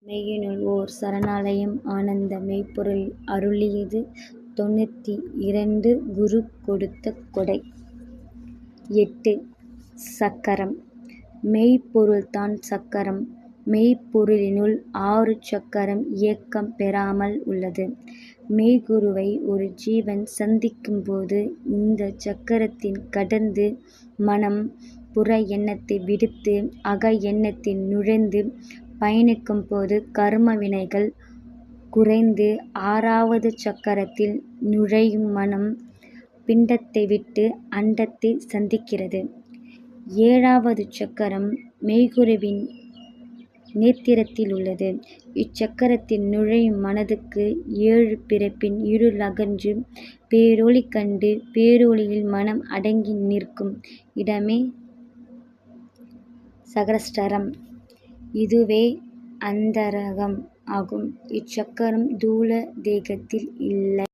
மெய்யினுள் ஓர் சரணாலயம் ஆனந்த மெய்ப்பொருள் அருளியது 92 குரு கொடுத்த கொடை. 8. சக்கரம். மெய்ப்பொருள்தான் சக்கரம். மெய்ப்பொருளினுள் 6 சக்கரம் இயக்கம் பெறாமல் உள்ளது. மெய்க்குருவை ஒரு ஜீவன் சந்திக்கும்போது இந்தச் சக்கரத்தின் கடந்து மனம் புற எண்ணத்தை விடுத்து அக எண்ணத்தில் நுழைந்து பயணிக்கும்போது கர்ம வினைகள் குறைந்து 6வது சக்கரத்தில் நுழையும் மனம் பிண்டத்தை விட்டு அண்டத்தை சந்திக்கிறது. 7வது சக்கரம் மெய்க்குருவின் நேத்திரத்தில் உள்ளது. இச்சக்கரத்தில் நுழையும் மனதுக்கு 7 பிறப்பின் இருள் அகன்று பேரொளி கண்டு பேரொளியில் மனம் அடங்கி நிற்கும் இடமே சகஸ்ராரம். இதுவே அந்தரங்கம் ஆகும். இச்சக்கரம் தூல தேகத்தில் இல்லை.